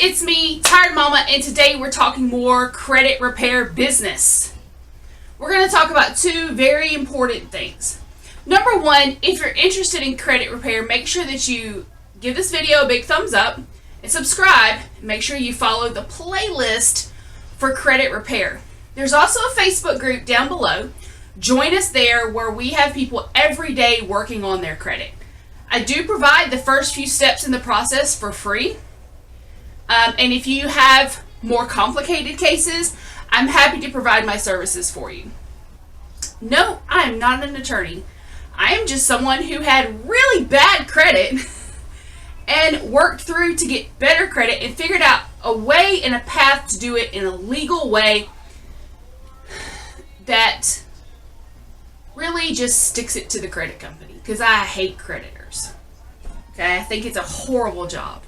It's me, Tired Mama, and today we're talking more credit repair business. We're going to talk about two very important things. Number one, if you're interested in credit repair, make sure that you give this video a big thumbs up and subscribe. Make sure you follow the playlist for credit repair. There's also a Facebook group down below. Join us there where we have people every day working on their credit. I do provide the first few steps in the process for free. And if you have more complicated cases, I'm happy to provide my services for you. No, I am not an attorney. I am just someone who had really bad credit and worked through to get better credit and figured out a way and a path to do it in a legal way that really just sticks it to the credit company, because I hate creditors. Okay, I think it's a horrible job.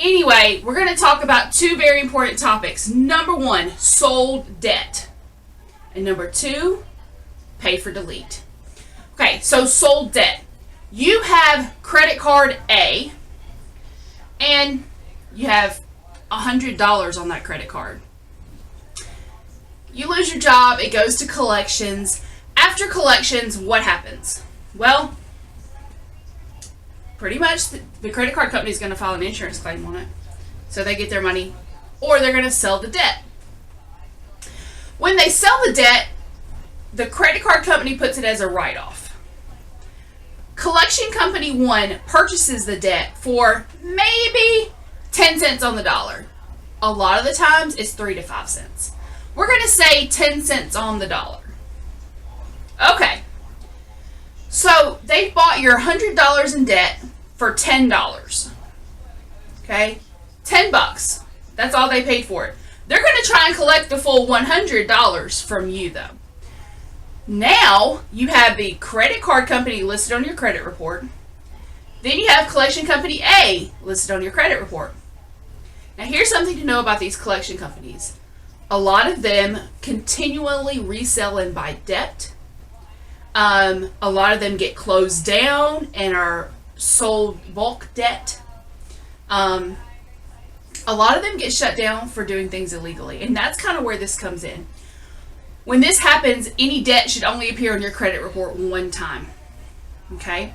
Anyway, we're going to talk about two very important topics. Number one, sold debt. And number two, pay for delete. Okay, so sold debt. You have credit card A, and you have $100 on that credit card. You lose your job, it goes to collections. After collections, what happens? Well, pretty much the credit card company is going to file an insurance claim on it, so they get their money, or they're going to sell the debt. When they sell the debt, the credit card company puts it as a write-off. Collection company 1 purchases the debt for maybe 10 cents on the dollar. A lot of the times it's 3 to 5 cents. We're going to say 10 cents on the dollar. Okay. So they bought your $100 in debt for $10. Okay? $10. That's all they paid for it. They're going to try and collect the full $100 from you, though. Now you have the credit card company listed on your credit report. Then you have collection company A listed on your credit report. Now here's something to know about these collection companies. A lot of them continually resell and buy debt. A lot of them get closed down and are sold bulk debt. A lot of them get shut down for doing things illegally, and that's kind of where this comes in. When this happens, any debt should only appear on your credit report one time. Okay?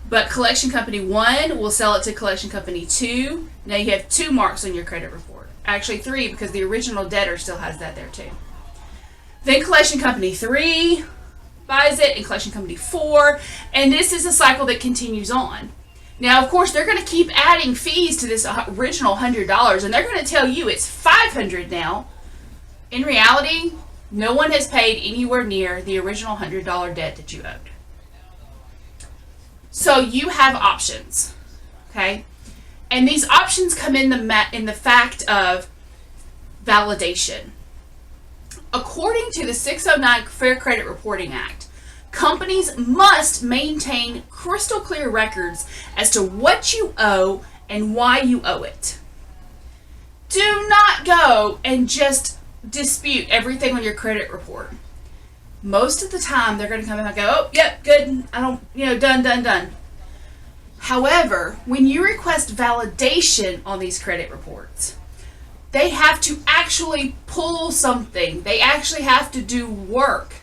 But collection company 1 will sell it to collection company 2. Now you have 2 marks on your credit report. Actually 3, because the original debtor still has that there too. Then collection company 3 buys it, and collection company 4, and this is a cycle that continues on. Now, of course, they're going to keep adding fees to this original $100, and they're going to tell you it's $500 now. In reality, no one has paid anywhere near the original $100 debt that you owed. So you have options, okay? And these options come in the fact of validation. According to the 609 Fair Credit Reporting Act, companies must maintain crystal clear records as to what you owe and why you owe it. Do not go and just dispute everything on your credit report. Most of the time, they're going to come in and go, oh, yep, good, I don't, done. However, when you request validation on these credit reports, they have to actually pull something. They actually have to do work.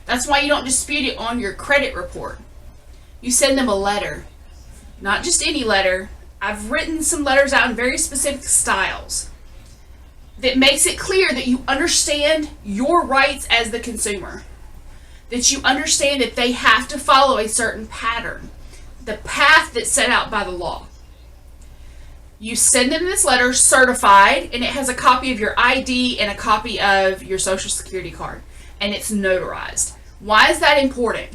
That's why you don't dispute it on your credit report. You send them a letter. Not just any letter. I've written some letters out in very specific styles that makes it clear that you understand your rights as the consumer. That you understand that they have to follow a certain pattern. The path that's set out by the law. You send them this letter certified, and it has a copy of your ID and a copy of your social security card, and it's notarized. Why is that important?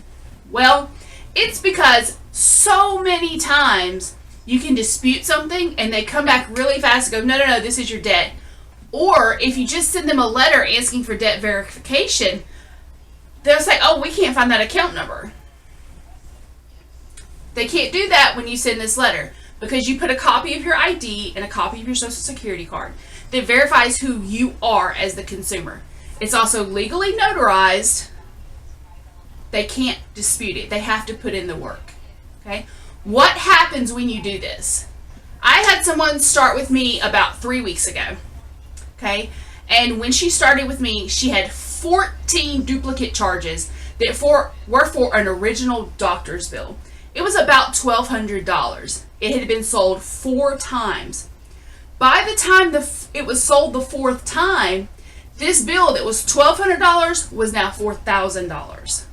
Well, it's because so many times you can dispute something and they come back really fast and go, no, this is your debt. Or if you just send them a letter asking for debt verification, they'll say, oh, we can't find that account number. They can't do that when you send this letter because you put a copy of your ID and a copy of your social security card that verifies who you are as the consumer. It's also legally notarized, They can't dispute it. They have to put in the work. Okay? What happens when you do this? I had someone start with me about 3 weeks ago. Okay? And when she started with me, she had 14 duplicate charges that were for an original doctor's bill. It was about $1,200. It had been sold 4 times. By the time it was sold the 4th time, this bill that was $1,200 was now $4,000.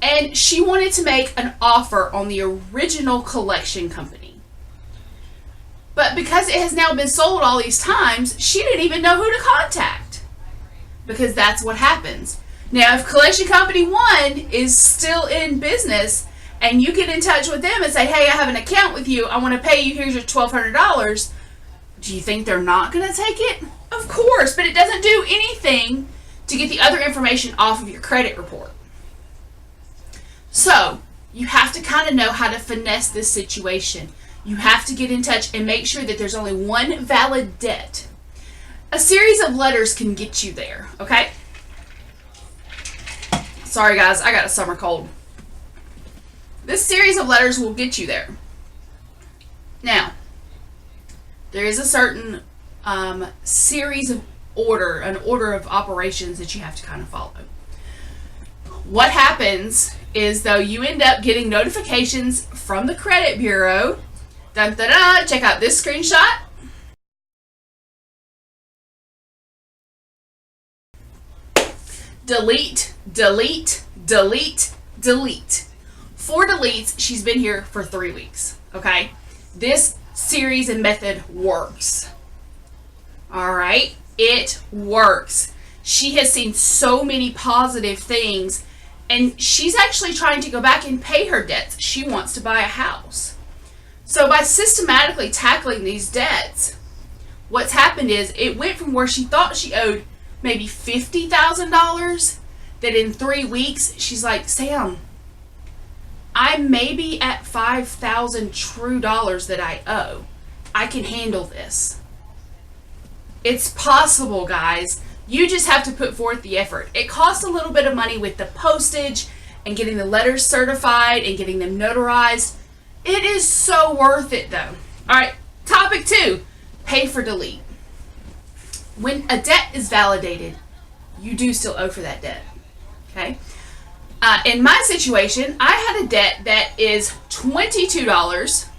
And she wanted to make an offer on the original collection company. But because it has now been sold all these times, she didn't even know who to contact. Because that's what happens. Now, if collection company 1 is still in business and you get in touch with them and say, hey, I have an account with you, I want to pay you, here's your $1,200, do you think they're not going to take it? Of course, but it doesn't do anything to get the other information off of your credit report. So, you have to kind of know how to finesse this situation. You have to get in touch and make sure that there's only one valid debt. A series of letters can get you there, okay? Sorry guys, I got a summer cold. This series of letters will get you there. Now, there is a certain series of an order of operations that you have to kind of follow. What happens is, though, you end up getting notifications from the credit bureau. Dun, dun, dun, check out this screenshot. Delete, delete, delete, delete. 4 deletes. She's been here for 3 weeks. Okay? This series and method works. Alright? It works. She has seen so many positive things, and she's actually trying to go back and pay her debts. She wants to buy a house. So by systematically tackling these debts, what's happened is it went from where she thought she owed maybe $50,000, that in 3 weeks she's like, Sam, I'm maybe at $5,000 true dollars that I owe. I can handle this. It's possible, guys. You just have to put forth the effort. It costs a little bit of money with the postage and getting the letters certified and getting them notarized. It is so worth it, though. All right, topic 2, pay for delete. When a debt is validated, you do still owe for that debt, okay? In my situation, I had a debt that is $22,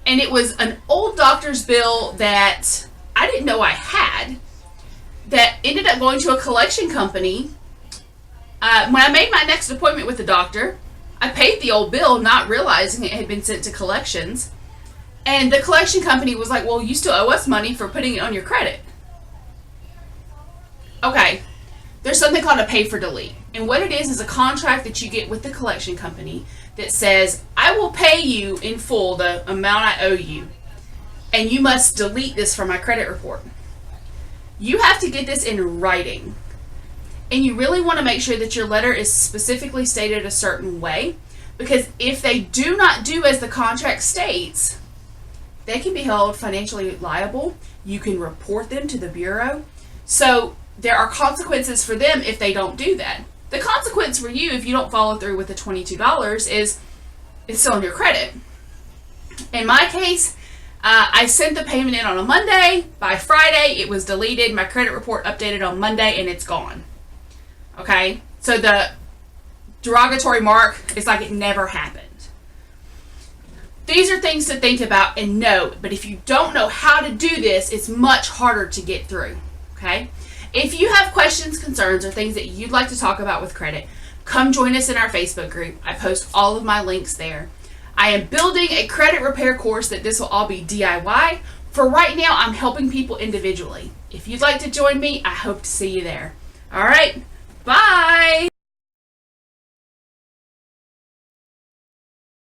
and it was an old doctor's bill that I didn't know I had, that ended up going to a collection company. When I made my next appointment with the doctor, I paid the old bill, not realizing it had been sent to collections. And the collection company was like, well, you still owe us money for putting it on your credit. Okay, there's something called a pay for delete. And what it is a contract that you get with the collection company that says, I will pay you in full the amount I owe you, and you must delete this from my credit report. You have to get this in writing. And you really want to make sure that your letter is specifically stated a certain way, because if they do not do as the contract states, they can be held financially liable. You can report them to the bureau. So there are consequences for them if they don't do that. The consequence for you if you don't follow through with the $22 is it's still on your credit. In my case, I sent the payment in on a Monday. By Friday, it was deleted. My credit report updated on Monday, and it's gone. Okay? So the derogatory mark is like it never happened. These are things to think about and know, but if you don't know how to do this, it's much harder to get through. Okay? If you have questions, concerns, or things that you'd like to talk about with credit, come join us in our Facebook group. I post all of my links there. I am building a credit repair course that this will all be DIY. For right now, I'm helping people individually. If you'd like to join me, I hope to see you there. All right, bye.